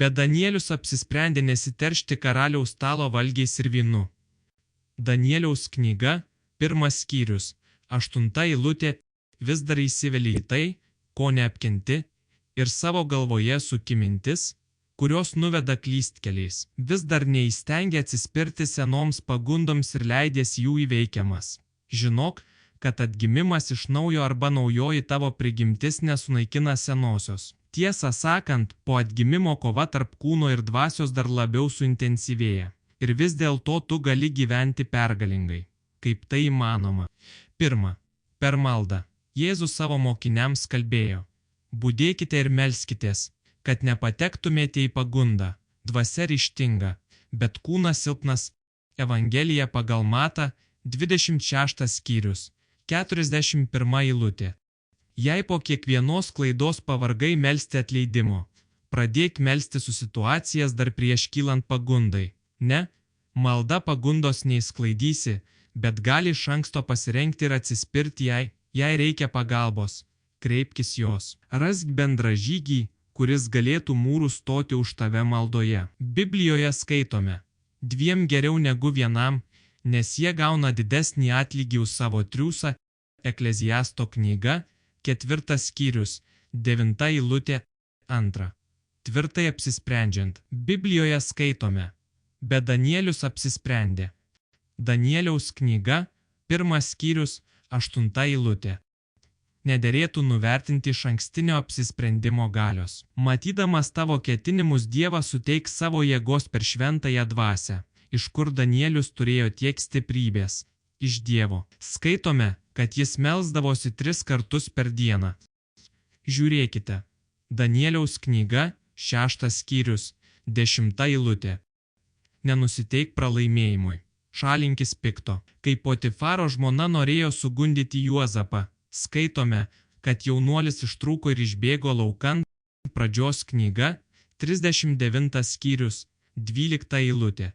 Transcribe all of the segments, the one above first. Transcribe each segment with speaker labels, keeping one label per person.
Speaker 1: Bet Danielius apsisprendė nesiteršti karaliaus stalo valgiais ir vynu. Danieliaus knyga, 1 skyrius, 8 eilutė, vis dar įsiveli į tai, ko neapkenti, ir savo galvoje suki mintis, kurios nuveda klystkeliais. Vis dar neįstengia atsispirti senoms pagundoms ir leidėsi jų įveikiamas. Žinok, kad atgimimas iš naujo arba naujoji tavo prigimtis nesunaikina senosios. Tiesą sakant, po atgimimo kova tarp kūno ir dvasios dar labiau suintensyvėja. Ir vis dėlto tu gali gyventi pergalingai. Kaip tai įmanoma? 1. Per maldą. Jėzus savo mokiniams kalbėjo: budėkite ir melskitės, kad nepatektumėte į pagundą. Dvasia ryžtinga, bet kūnas silpnas. Evangelija pagal Matą, 26 skyrius, 41 eilutė. Jei po kiekvienos klaidos pavargai melsti atleidimo, pradėk melsti su situacijas dar prieš kylant pagundai. Ne, malda pagundos neįsklaidysi, bet gali iš anksto pasirengti ir atsispirti jei reikia pagalbos. Kreipkis jos. Rask bendražygį, kuris galėtų mūrų stoti už tave maldoje. Biblijoje skaitome: 2 geriau negu 1, nes jie gauna didesnį atlygį už savo triūsą. Ekleziasto knyga, 4 skyrius, 9 eilutė, 2. Tvirtai apsisprendžiant. Biblijoje skaitome: bet Danielius apsisprendė. Danieliaus knyga, 1 skyrius, 8 eilutė. Nederėtų nuvertinti išankstinio apsisprendimo galios. Matydamas tavo ketinimus, Dievas suteiks savo jėgos per šventąją dvasią. Iš kur Danielius turėjo tiek stiprybės? Iš Dievo. Skaitome, kad jis melsdavosi 3 kartus per dieną. Žiūrėkite. Danieliaus knyga, 6 skyrius, 10 eilutė. Nenusiteik pralaimėjimui. Šalinkis pikto. Kai Potifaro žmona norėjo sugundyti Juozapą, skaitome, kad jaunuolis ištrūko ir išbėgo laukan. Pradžios knyga, 39 skyrius, 12 eilutė.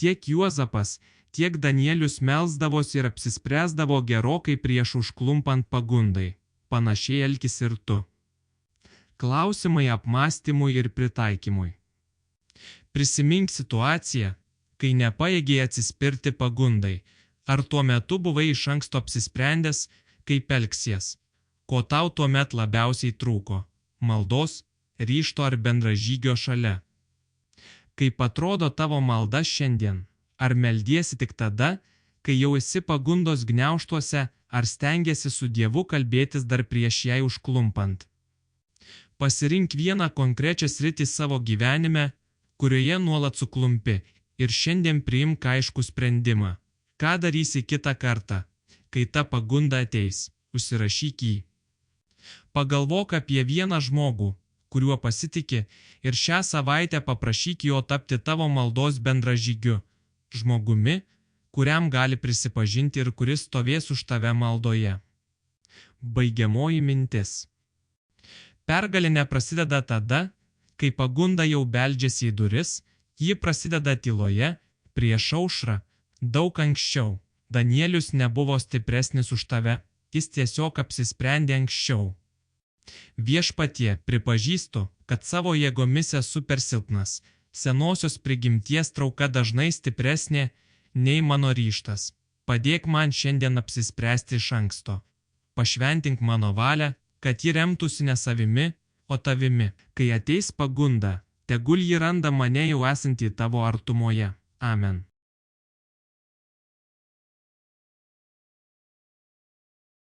Speaker 1: Tiek Juozapas, tiek Danielius melsdavosi ir apsispręsdavo gerokai prieš užklumpant pagundai. Panašiai elkis ir tu. Klausimai apmąstymui ir pritaikymui. Prisimink situaciją, kai nepajėgiai atsispirti pagundai. Ar tuo metu buvai iš anksto apsisprendęs, kaip elgsies? Ko tau tuomet labiausiai trūko? Maldos, ryžto ar bendražygio šalia? Kaip atrodo tavo malda šiandien? Ar meldiesi tik tada, kai jau esi pagundos gniaužtuose, ar stengiasi su Dievu kalbėtis dar prieš jai užklumpant? Pasirink vieną konkrečią sritį savo gyvenime, kurioje nuolat suklumpi, ir šiandien priimk aiškų sprendimą. Ką darysi kitą kartą, kai ta pagunda ateis? Užsirašyk jį. Pagalvok apie vieną žmogų, kuriuo pasitiki, ir šią savaitę paprašyk jo tapti tavo maldos bendražygiu. Žmogumi, kuriam gali prisipažinti ir kuris stovės už tave maldoje. Baigiamoji mintis. Pergalė neprasideda tada, kai pagunda jau beldžiasi į duris, ji prasideda tyloje, prieš aušrą, daug anksčiau. Danielius nebuvo stipresnis už tave, jis tiesiog apsisprendė anksčiau. Viešpatie, pripažįstu, kad savo jėgomis esu per silpnas. Senosios prigimties trauka dažnai stipresnė nei mano ryžtas. Padėk man šiandien apsispręsti iš anksto. Pašventink mano valią, kad ji remtųsi ne savimi, o tavimi. Kai ateis pagunda, tegul ji randa mane jau esantį tavo artumoje. Amen.